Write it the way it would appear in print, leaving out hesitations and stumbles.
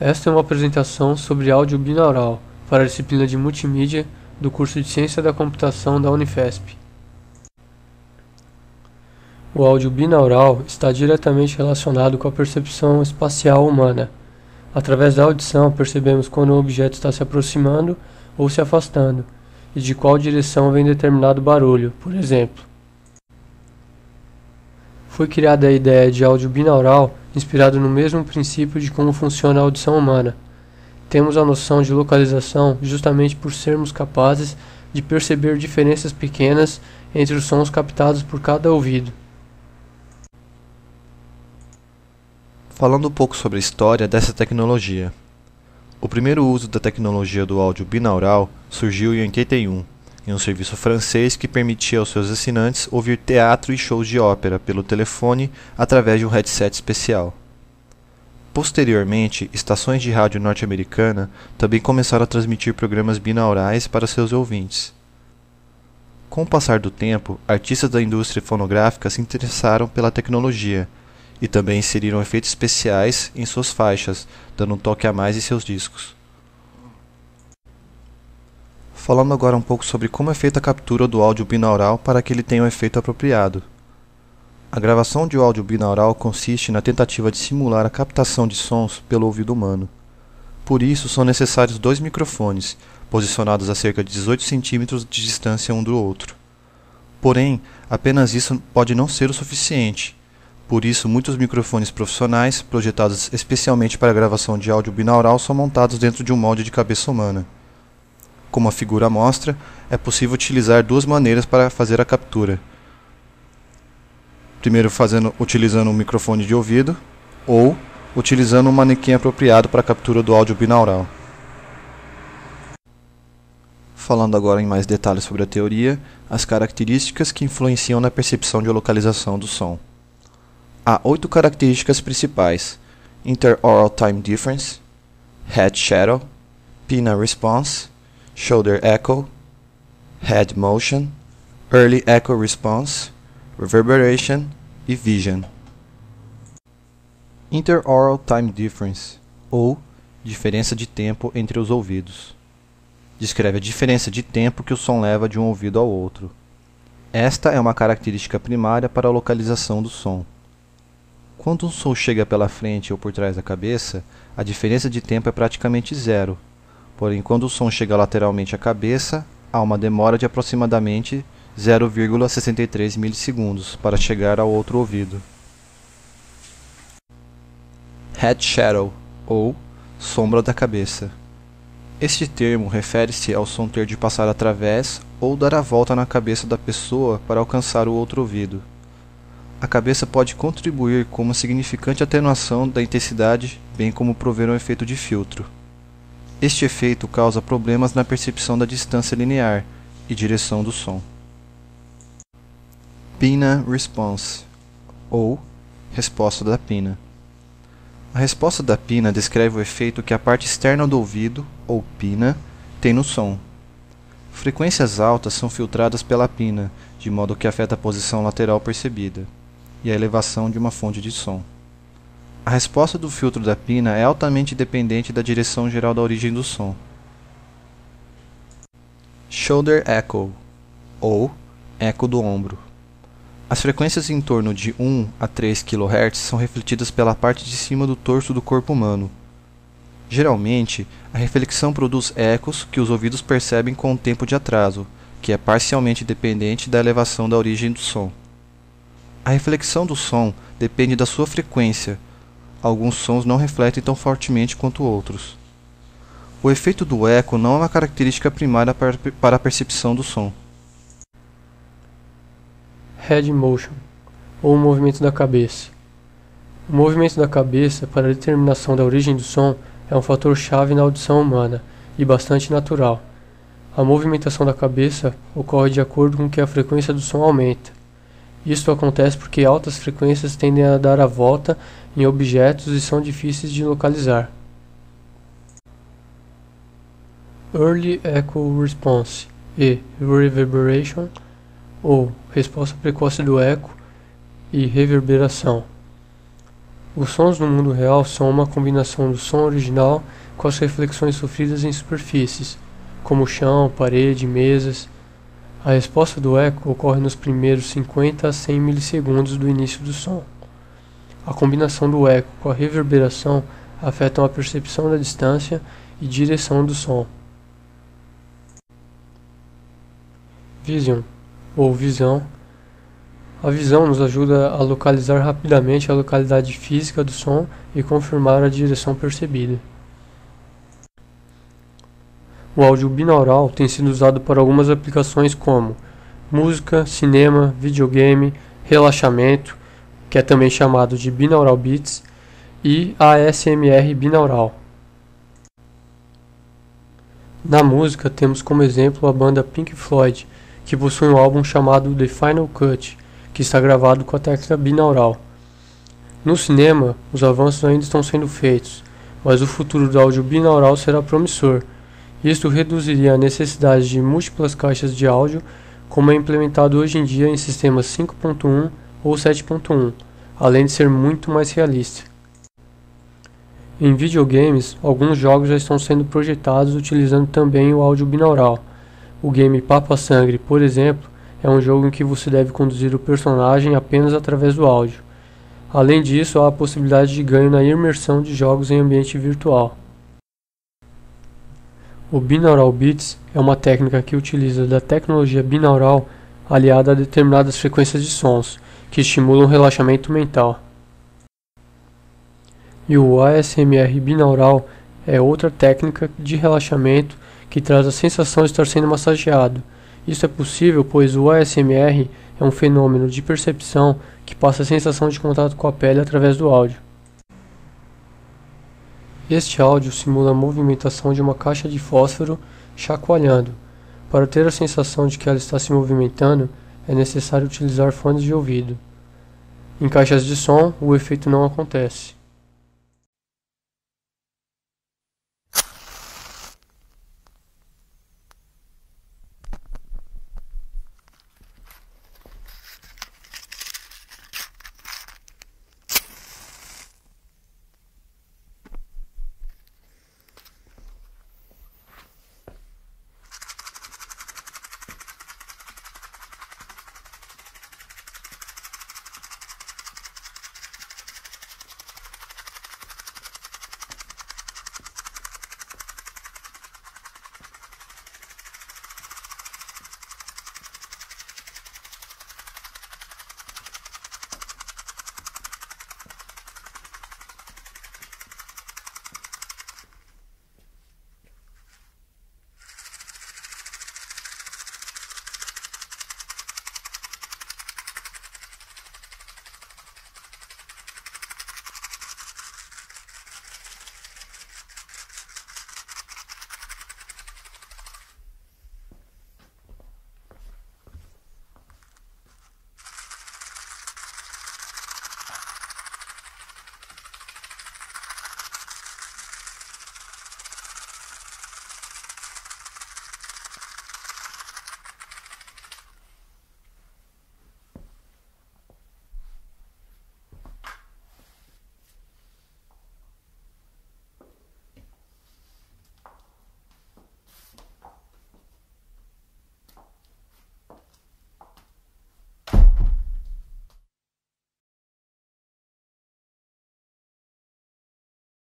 Esta é uma apresentação sobre áudio binaural para a disciplina de Multimídia do curso de Ciência da Computação da Unifesp. O áudio binaural está diretamente relacionado com a percepção espacial humana. Através da audição, percebemos quando um objeto está se aproximando ou se afastando, e de qual direção vem determinado barulho, por exemplo. Foi criada a ideia de áudio binaural inspirado no mesmo princípio de como funciona a audição humana. Temos a noção de localização justamente por sermos capazes de perceber diferenças pequenas entre os sons captados por cada ouvido. Falando um pouco sobre a história dessa tecnologia. O primeiro uso da tecnologia do áudio binaural surgiu em 81, em um serviço francês que permitia aos seus assinantes ouvir teatro e shows de ópera pelo telefone através de um headset especial. Posteriormente, estações de rádio norte-americana também começaram a transmitir programas binaurais para seus ouvintes. Com o passar do tempo, artistas da indústria fonográfica se interessaram pela tecnologia e também inseriram efeitos especiais em suas faixas, dando um toque a mais em seus discos. Falando agora um pouco sobre como é feita a captura do áudio binaural para que ele tenha um efeito apropriado. A gravação de áudio binaural consiste na tentativa de simular a captação de sons pelo ouvido humano. Por isso, são necessários dois microfones, posicionados a cerca de 18 cm de distância um do outro. Porém, apenas isso pode não ser o suficiente. Por isso, muitos microfones profissionais, projetados especialmente para a gravação de áudio binaural, são montados dentro de um molde de cabeça humana. Como a figura mostra, é possível utilizar duas maneiras para fazer a captura. Primeiro utilizando um microfone de ouvido, ou utilizando um manequim apropriado para a captura do áudio binaural. Falando agora em mais detalhes sobre a teoria, as características que influenciam na percepção de localização do som. Há 8 características principais: Inter-Oral Time Difference, Head Shadow, Pinna Response, Shoulder Echo, Head Motion, Early Echo Response, Reverberation e Vision. Inter-Oral Time Difference, ou diferença de tempo entre os ouvidos. Descreve a diferença de tempo que o som leva de um ouvido ao outro. Esta é uma característica primária para a localização do som. Quando um som chega pela frente ou por trás da cabeça, a diferença de tempo é praticamente zero. Porém, quando o som chega lateralmente à cabeça, há uma demora de aproximadamente 0,63 milissegundos para chegar ao outro ouvido. Head Shadow, ou sombra da cabeça. Este termo refere-se ao som ter de passar através ou dar a volta na cabeça da pessoa para alcançar o outro ouvido. A cabeça pode contribuir com uma significante atenuação da intensidade, bem como prover um efeito de filtro. Este efeito causa problemas na percepção da distância linear e direção do som. Pinna Response, ou resposta da pinna. A resposta da pinna descreve o efeito que a parte externa do ouvido, ou pinna, tem no som. Frequências altas são filtradas pela pinna, de modo que afeta a posição lateral percebida e a elevação de uma fonte de som. A resposta do filtro da pinna é altamente dependente da direção geral da origem do som. Shoulder Echo, ou eco do ombro. As frequências em torno de 1 a 3 kHz são refletidas pela parte de cima do torso do corpo humano. Geralmente, a reflexão produz ecos que os ouvidos percebem com um tempo de atraso, que é parcialmente dependente da elevação da origem do som. A reflexão do som depende da sua frequência. Alguns sons não refletem tão fortemente quanto outros. O efeito do eco não é uma característica primária para a percepção do som. Head Motion, ou movimento da cabeça. O movimento da cabeça para a determinação da origem do som é um fator-chave na audição humana e bastante natural. A movimentação da cabeça ocorre de acordo com que a frequência do som aumenta. Isto acontece porque altas frequências tendem a dar a volta em objetos e são difíceis de localizar. Early Echo Response e Reverberation, ou resposta precoce do eco e reverberação. Os sons no mundo real são uma combinação do som original com as reflexões sofridas em superfícies, como chão, parede, mesas. A resposta do eco ocorre nos primeiros 50 a 100 milissegundos do início do som. A combinação do eco com a reverberação afetam a percepção da distância e direção do som. Vision, ou visão. A visão nos ajuda a localizar rapidamente a localidade física do som e confirmar a direção percebida. O áudio binaural tem sido usado para algumas aplicações como música, cinema, videogame, relaxamento, que é também chamado de binaural beats, e ASMR binaural. Na música temos como exemplo a banda Pink Floyd, que possui um álbum chamado The Final Cut, que está gravado com a técnica binaural. No cinema, os avanços ainda estão sendo feitos, mas o futuro do áudio binaural será promissor. Isto reduziria a necessidade de múltiplas caixas de áudio, como é implementado hoje em dia em sistemas 5.1 ou 7.1, além de ser muito mais realista. Em videogames, alguns jogos já estão sendo projetados utilizando também o áudio binaural. O game Papa Sangre, por exemplo, é um jogo em que você deve conduzir o personagem apenas através do áudio. Além disso, há a possibilidade de ganho na imersão de jogos em ambiente virtual. O Binaural Beats é uma técnica que utiliza da tecnologia binaural aliada a determinadas frequências de sons, que estimulam o relaxamento mental. E o ASMR binaural é outra técnica de relaxamento que traz a sensação de estar sendo massageado. Isso é possível pois o ASMR é um fenômeno de percepção que passa a sensação de contato com a pele através do áudio. Este áudio simula a movimentação de uma caixa de fósforo chacoalhando. Para ter a sensação de que ela está se movimentando, é necessário utilizar fones de ouvido. Em caixas de som, o efeito não acontece.